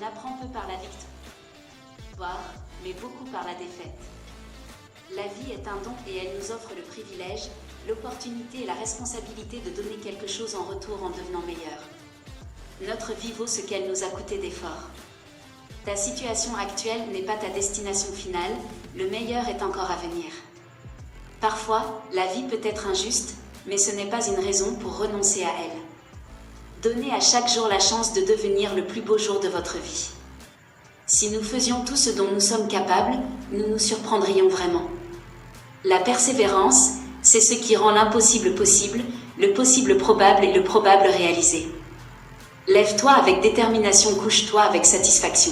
apprend peu par la victoire, mais beaucoup par la défaite. La vie est un don et elle nous offre le privilège, l'opportunité et la responsabilité de donner quelque chose en retour en devenant meilleur. Notre vie vaut ce qu'elle nous a coûté d'efforts. Ta situation actuelle n'est pas ta destination finale, le meilleur est encore à venir. Parfois, la vie peut être injuste, mais ce n'est pas une raison pour renoncer à elle. Donnez à chaque jour la chance de devenir le plus beau jour de votre vie. Si nous faisions tout ce dont nous sommes capables, nous nous surprendrions vraiment. La persévérance, c'est ce qui rend l'impossible possible, le possible probable et le probable réalisé. Lève-toi avec détermination, couche-toi avec satisfaction.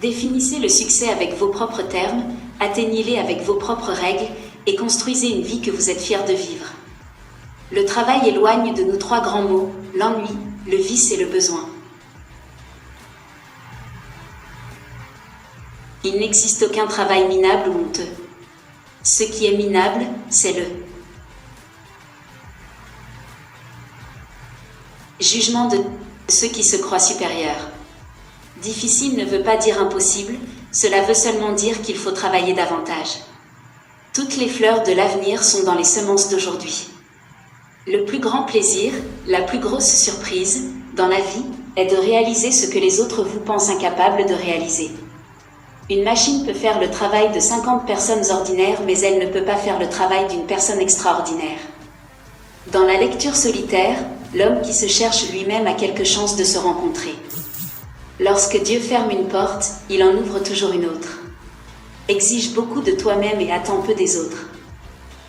Définissez le succès avec vos propres termes, atteignez-les avec vos propres règles et construisez une vie que vous êtes fiers de vivre. Le travail éloigne de nous trois grands mots, l'ennui, le vice et le besoin. Il n'existe aucun travail minable ou honteux. Ce qui est minable, c'est le jugement de ceux qui se croient supérieurs. Difficile ne veut pas dire impossible, cela veut seulement dire qu'il faut travailler davantage. Toutes les fleurs de l'avenir sont dans les semences d'aujourd'hui. Le plus grand plaisir, la plus grosse surprise, dans la vie, est de réaliser ce que les autres vous pensent incapables de réaliser. Une machine peut faire le travail de 50 personnes ordinaires, mais elle ne peut pas faire le travail d'une personne extraordinaire. Dans la lecture solitaire, l'homme qui se cherche lui-même a quelques chances de se rencontrer. Lorsque Dieu ferme une porte, il en ouvre toujours une autre. Exige beaucoup de toi-même et attends peu des autres.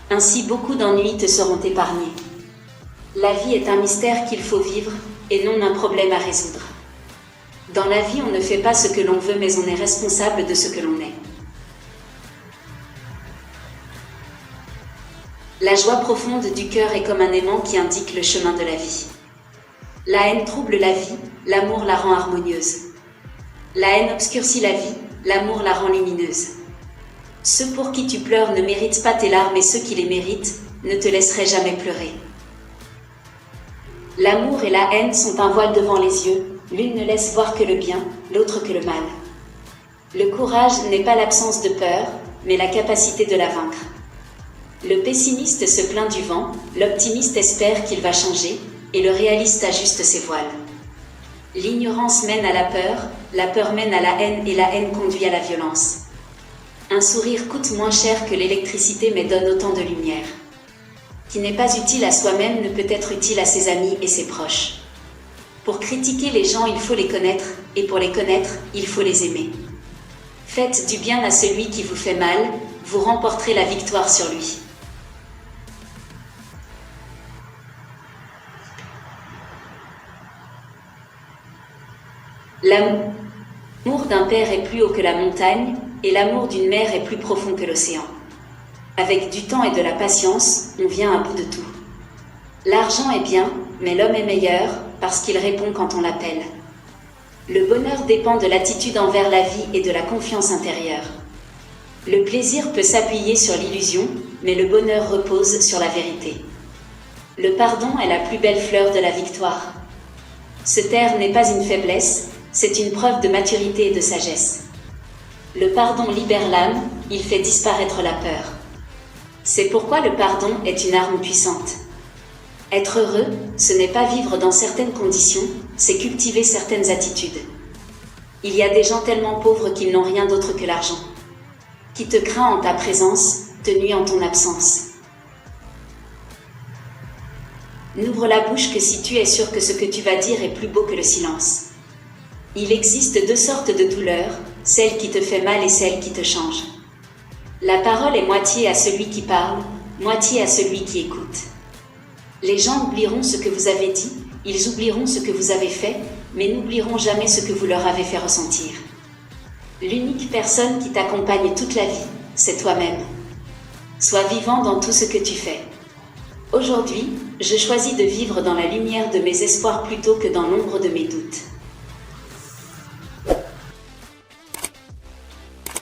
Ainsi beaucoup d'ennuis te seront épargnés. La vie est un mystère qu'il faut vivre, et non un problème à résoudre. Dans la vie, on ne fait pas ce que l'on veut, mais on est responsable de ce que l'on est. La joie profonde du cœur est comme un aimant qui indique le chemin de la vie. La haine trouble la vie, l'amour la rend harmonieuse. La haine obscurcit la vie, l'amour la rend lumineuse. Ceux pour qui tu pleures ne méritent pas tes larmes et ceux qui les méritent ne te laisseraient jamais pleurer. L'amour et la haine sont un voile devant les yeux, l'une ne laisse voir que le bien, l'autre que le mal. Le courage n'est pas l'absence de peur, mais la capacité de la vaincre. Le pessimiste se plaint du vent, l'optimiste espère qu'il va changer, et le réaliste ajuste ses voiles. L'ignorance mène à la peur mène à la haine et la haine conduit à la violence. Un sourire coûte moins cher que l'électricité mais donne autant de lumière. Qui n'est pas utile à soi-même ne peut être utile à ses amis et ses proches. Pour critiquer les gens, il faut les connaître, et pour les connaître, il faut les aimer. Faites du bien à celui qui vous fait mal, vous remporterez la victoire sur lui. L'amour d'un père est plus haut que la montagne, et l'amour d'une mère est plus profond que l'océan. Avec du temps et de la patience, on vient à bout de tout. L'argent est bien, mais l'homme est meilleur, parce qu'il répond quand on l'appelle. Le bonheur dépend de l'attitude envers la vie et de la confiance intérieure. Le plaisir peut s'appuyer sur l'illusion, mais le bonheur repose sur la vérité. Le pardon est la plus belle fleur de la victoire. Se taire n'est pas une faiblesse, c'est une preuve de maturité et de sagesse. Le pardon libère l'âme, il fait disparaître la peur. C'est pourquoi le pardon est une arme puissante. Être heureux, ce n'est pas vivre dans certaines conditions, c'est cultiver certaines attitudes. Il y a des gens tellement pauvres qu'ils n'ont rien d'autre que l'argent. Qui te craint en ta présence, te nuit en ton absence. N'ouvre la bouche que si tu es sûr que ce que tu vas dire est plus beau que le silence. Il existe deux sortes de douleurs, celle qui te fait mal et celle qui te change. La parole est moitié à celui qui parle, moitié à celui qui écoute. Les gens oublieront ce que vous avez dit, ils oublieront ce que vous avez fait, mais n'oublieront jamais ce que vous leur avez fait ressentir. L'unique personne qui t'accompagne toute la vie, c'est toi-même. Sois vivant dans tout ce que tu fais. Aujourd'hui, je choisis de vivre dans la lumière de mes espoirs plutôt que dans l'ombre de mes doutes.